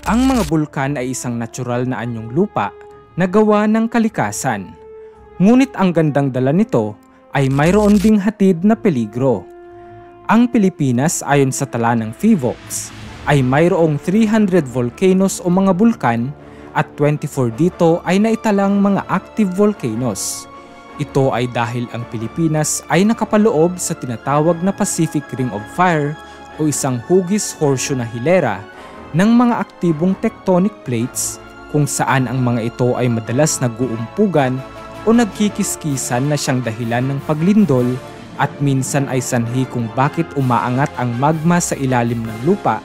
Ang mga bulkan ay isang natural na anyong lupa na gawa ng kalikasan. Ngunit ang gandang dala nito ay mayroon ding hatid na peligro. Ang Pilipinas ayon sa tala ng PHIVOLCS ay mayroong 300 volcanoes o mga bulkan at 24 dito ay naitalang mga active volcanoes. Ito ay dahil ang Pilipinas ay nakapaloob sa tinatawag na Pacific Ring of Fire o isang hugis horseshoe na hilera ng mga aktibong tectonic plates kung saan ang mga ito ay madalas nag-uumpugan o nagkikiskisan na siyang dahilan ng paglindol at minsan ay sanhi kung bakit umaangat ang magma sa ilalim ng lupa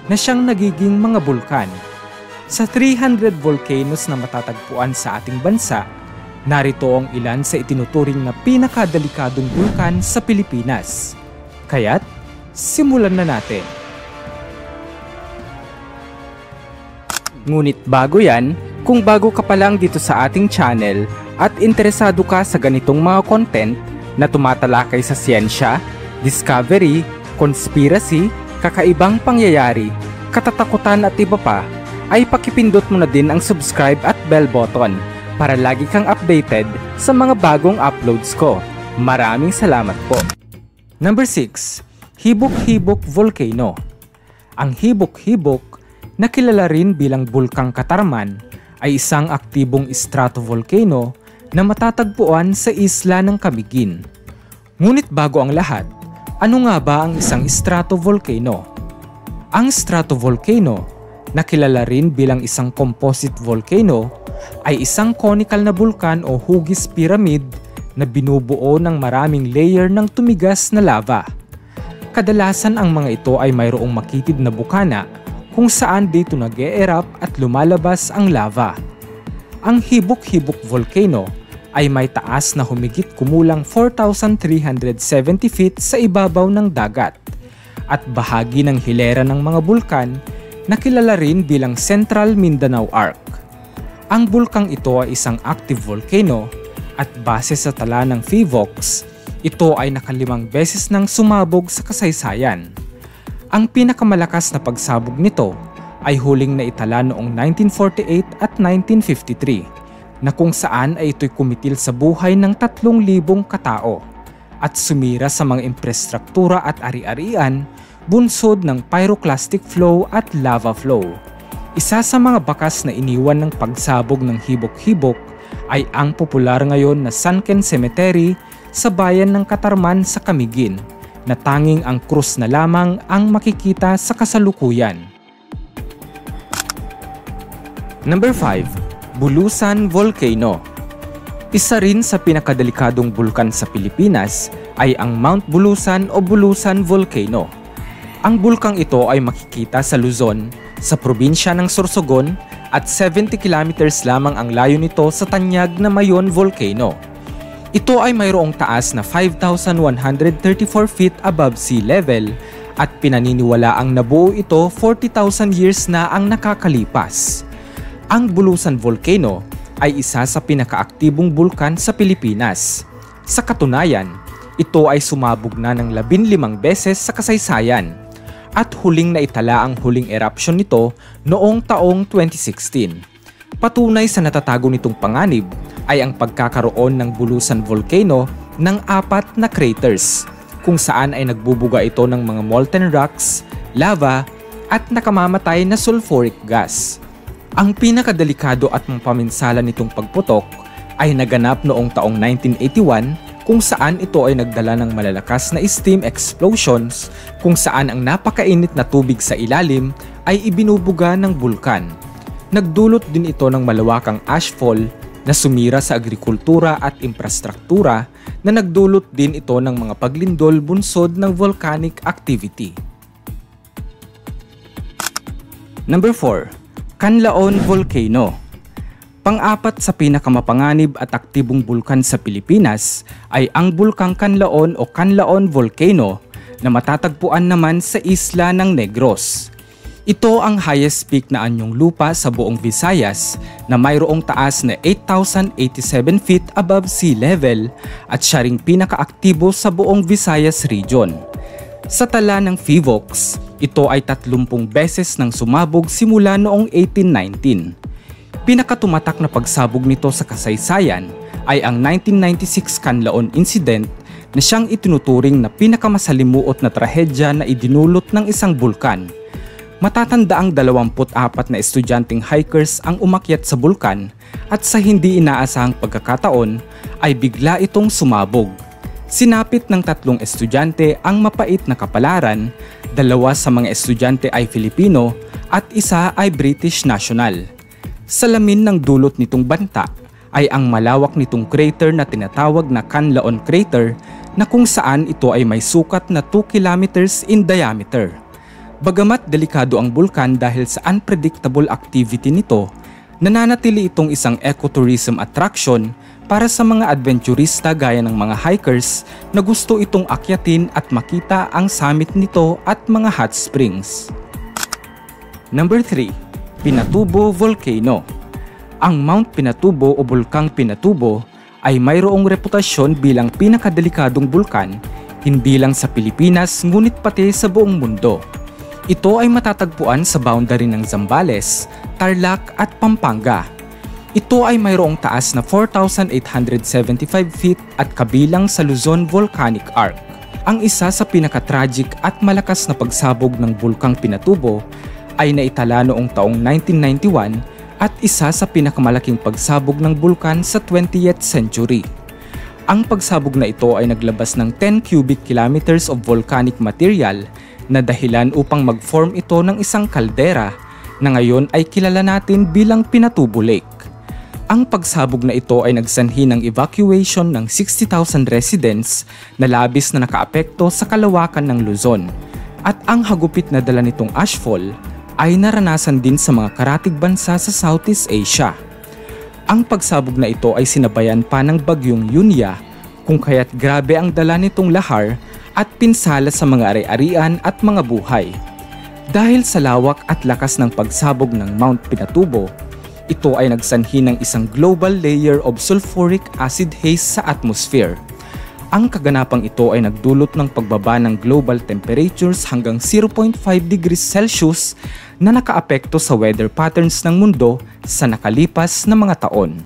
na siyang nagiging mga bulkan. Sa 300 volcanoes na matatagpuan sa ating bansa, narito ang ilan sa itinuturing na pinakadelikadong bulkan sa Pilipinas. Kaya't, simulan na natin. Ngunit bago yan, kung bago ka pa lang dito sa ating channel at interesado ka sa ganitong mga content na tumatalakay sa siyensya, discovery, conspiracy, kakaibang pangyayari, katatakutan at iba pa, ay pakipindot mo na din ang subscribe at bell button para lagi kang updated sa mga bagong uploads ko. Maraming salamat po. Number 6. Hibok-Hibok Volcano. Ang Hibok-Hibok, na kilala rin bilang Bulkang Katarman, ay isang aktibong stratovolcano na matatagpuan sa isla ng Camiguin. Ngunit bago ang lahat, ano nga ba ang isang stratovolcano? Ang stratovolcano, na kilala rin bilang isang composite volcano, ay isang conical na bulkan o hugis pyramid na binubuo ng maraming layer ng tumigas na lava. Kadalasan ang mga ito ay mayroong makitid na bukana kung saan dito nag-e-erupt at lumalabas ang lava. Ang Hibok-Hibok Volcano ay may taas na humigit kumulang 4,370 feet sa ibabaw ng dagat at bahagi ng hilera ng mga bulkan na kilala rin bilang Central Mindanao Arc. Ang bulkang ito ay isang active volcano at base sa tala ng PHIVOLCS, ito ay nakalimang beses nang sumabog sa kasaysayan. Ang pinakamalakas na pagsabog nito ay huling naitala noong 1948 at 1953 na kung saan ay ito'y kumitil sa buhay ng 3,000 katao at sumira sa mga infrastruktura at ari-arian bunsod ng pyroclastic flow at lava flow. Isa sa mga bakas na iniwan ng pagsabog ng Hibok-Hibok ay ang popular ngayon na Sunken Cemetery sa bayan ng Katarman sa Camiguin, na tanging ang krus na lamang ang makikita sa kasalukuyan. Number 5. Bulusan Volcano. Isa rin sa pinakadelikadong bulkan sa Pilipinas ay ang Mount Bulusan o Bulusan Volcano. Ang bulkang ito ay makikita sa Luzon, sa probinsya ng Sorsogon at 70 kilometers lamang ang layo nito sa tanyag na Mayon Volcano. Ito ay mayroong taas na 5,134 feet above sea level at pinaniniwala ang nabuo ito 40,000 years na ang nakakalipas. Ang Bulusan Volcano ay isa sa pinakaaktibong bulkan sa Pilipinas. Sa katunayan, ito ay sumabog na ng 15 beses sa kasaysayan at huling naitala ang huling eruption nito noong taong 2016. Patunay sa natatago nitong panganib ay ang pagkakaroon ng Bulusan Volcano ng 4 na craters kung saan ay nagbubuga ito ng mga molten rocks, lava at nakamamatay na sulfuric gas. Ang pinakadelikado at mapaminsala nitong pagputok ay naganap noong taong 1981 kung saan ito ay nagdala ng malalakas na steam explosions kung saan ang napakainit na tubig sa ilalim ay ibinubuga ng bulkan. Nagdulot din ito ng malawakang ashfall na sumira sa agrikultura at infrastruktura na nagdulot din ito ng mga paglindol bunsod ng volcanic activity. Number 4. Canlaon Volcano. Pang-apat sa pinakamapanganib at aktibong bulkan sa Pilipinas ay ang Bulkang Canlaon o Canlaon Volcano na matatagpuan naman sa isla ng Negros. Ito ang highest peak na anyong lupa sa buong Visayas na mayroong taas na 8,087 feet above sea level at siya ring pinakaaktibo sa buong Visayas region. Sa tala ng PHIVOLCS, ito ay 30 beses nang sumabog simula noong 1819. Pinakatumatak na pagsabog nito sa kasaysayan ay ang 1996 Canlaon Incident na siyang itinuturing na pinakamasalimuot na trahedya na idinulot ng isang bulkan. Matatanda ang 24 na estudyanteng hikers ang umakyat sa bulkan at sa hindi inaasahang pagkakataon ay bigla itong sumabog. Sinapit ng 3 estudyante ang mapait na kapalaran, 2 sa mga estudyante ay Filipino at 1 ay British national. Salamin ng dulot nitong banta ay ang malawak nitong crater na tinatawag na Canlaon Crater na kung saan ito ay may sukat na 2 kilometers in diameter. Bagamat delikado ang bulkan dahil sa unpredictable activity nito, nananatili itong isang ecotourism attraction para sa mga adventurista gaya ng mga hikers na gusto itong akyatin at makita ang summit nito at mga hot springs. Number 3. Pinatubo Volcano. Ang Mount Pinatubo o Bulkang Pinatubo ay mayroong reputasyon bilang pinakadelikadong bulkan hindi lang sa Pilipinas ngunit pati sa buong mundo. Ito ay matatagpuan sa boundary ng Zambales, Tarlac at Pampanga. Ito ay mayroong taas na 4,875 feet at kabilang sa Luzon Volcanic Arc. Ang isa sa pinaka-tragic at malakas na pagsabog ng Bulkang Pinatubo ay naitala noong taong 1991 at isa sa pinakamalaking pagsabog ng bulkan sa 20th century. Ang pagsabog na ito ay naglabas ng 10 cubic kilometers of volcanic material na dahilan upang mag-form ito ng isang kaldera na ngayon ay kilala natin bilang Pinatubo Lake. Ang pagsabog na ito ay nagsanhi ng evacuation ng 60,000 residents na labis na nakaapekto sa kalawakan ng Luzon at ang hagupit na dala nitong ashfall ay naranasan din sa mga karatig bansa sa Southeast Asia. Ang pagsabog na ito ay sinabayan pa ng bagyong Yunya kung kaya't grabe ang dala nitong lahar at pinsala sa mga ari-arian at mga buhay. Dahil sa lawak at lakas ng pagsabog ng Mount Pinatubo, ito ay nagsanhi ng isang global layer of sulfuric acid haze sa atmosphere. Ang kaganapang ito ay nagdulot ng pagbaba ng global temperatures hanggang 0.5 degrees Celsius na nakaapekto sa weather patterns ng mundo sa nakalipas na mga taon.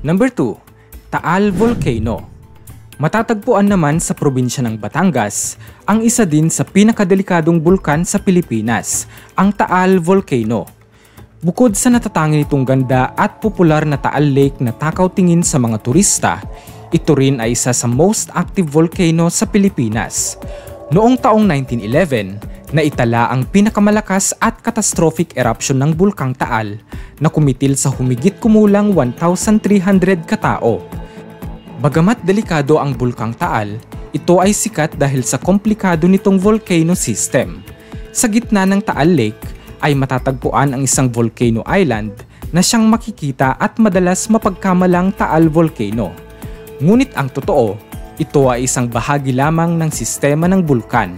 Number 2. Taal Volcano. Matatagpuan naman sa probinsya ng Batangas ang isa din sa pinakadelikadong bulkan sa Pilipinas, ang Taal Volcano. Bukod sa natatangi nitong ganda at popular na Taal Lake na takaw tingin sa mga turista, ito rin ay isa sa most active volcano sa Pilipinas. Noong taong 1911, naitala ang pinakamalakas at catastrophic eruption ng Bulkang Taal na kumitil sa humigit kumulang 1,300 katao. Bagamat delikado ang Bulkang Taal, ito ay sikat dahil sa komplikado nitong volcano system. Sa gitna ng Taal Lake ay matatagpuan ang isang volcano island na siyang makikita at madalas mapagkamalang Taal Volcano. Ngunit ang totoo, ito ay isang bahagi lamang ng sistema ng bulkan.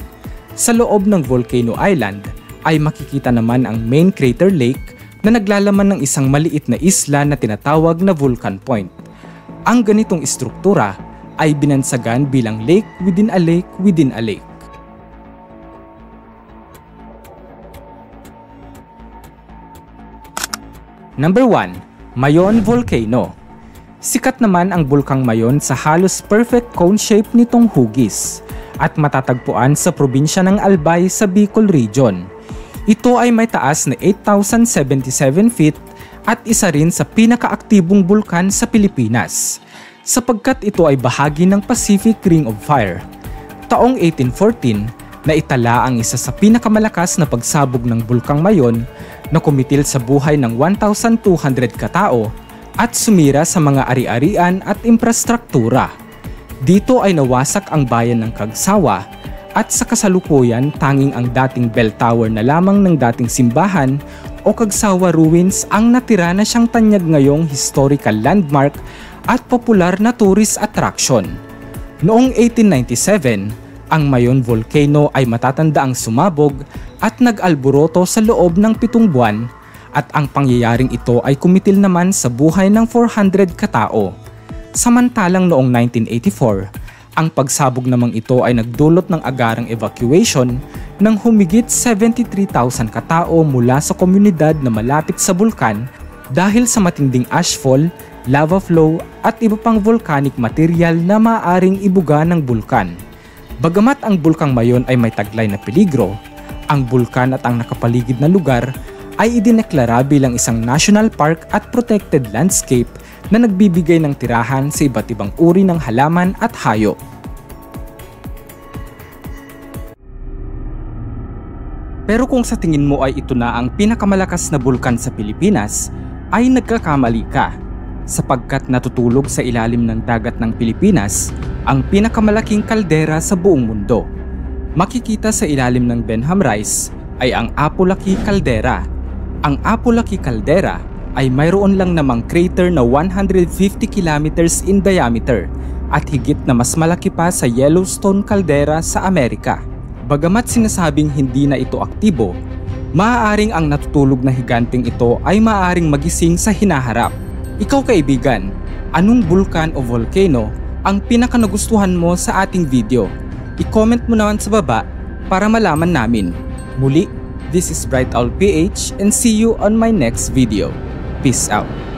Sa loob ng Volcano Island ay makikita naman ang main crater lake na naglalaman ng isang maliit na isla na tinatawag na Vulcan Point. Ang ganitong istruktura ay binansagan bilang lake within a lake within a lake. Number 1. Mayon Volcano. Sikat naman ang Bulkang Mayon sa halos perfect cone shape nitong hugis at matatagpuan sa probinsya ng Albay sa Bicol Region. Ito ay may taas na 8,077 feet at isa rin sa pinakaaktibong bulkan sa Pilipinas, sapagkat ito ay bahagi ng Pacific Ring of Fire. Taong 1814, naitala ang isa sa pinakamalakas na pagsabog ng Bulkang Mayon na kumitil sa buhay ng 1,200 katao at sumira sa mga ari-arian at infrastruktura. Dito ay nawasak ang bayan ng Kagsawa at sa kasalukuyan tanging ang dating bell tower na lamang ng dating simbahan o Kagsawa Ruins ang natira na siyang tanyag ngayong historical landmark at popular na tourist attraction. Noong 1897, ang Mayon Volcano ay matatandaang sumabog at nag-alboroto sa loob ng 7 buwan at ang pangyayaring ito ay kumitil naman sa buhay ng 400 katao. Samantalang noong 1984, ang pagsabog namang ito ay nagdulot ng agarang evacuation ng humigit 73,000 katao mula sa komunidad na malapit sa bulkan dahil sa matinding ashfall, lava flow at iba pang volcanic material na maaaring ibuga ng bulkan. Bagamat ang bulkang Mayon ay may taglay na peligro, ang bulkan at ang nakapaligid na lugar ay idineklara bilang isang national park at protected landscape na nagbibigay ng tirahan sa iba't ibang uri ng halaman at hayop. Pero kung sa tingin mo ay ito na ang pinakamalakas na bulkan sa Pilipinas, ay nagkakamali ka, sapagkat natutulog sa ilalim ng dagat ng Pilipinas ang pinakamalaking kaldera sa buong mundo. Makikita sa ilalim ng Benham Rise ay ang Apulaki Caldera. Ang Apulaki Caldera ay mayroon lang namang crater na 150 kilometers in diameter at higit na mas malaki pa sa Yellowstone Caldera sa Amerika. Bagamat sinasabing hindi na ito aktibo, maaaring ang natutulog na higanteng ito ay maaaring magising sa hinaharap. Ikaw kaibigan, anong bulkan o volcano ang pinakanagustuhan mo sa ating video? I-comment mo naman sa baba para malaman namin. Muli, this is Bright Owl PH and see you on my next video. Peace out.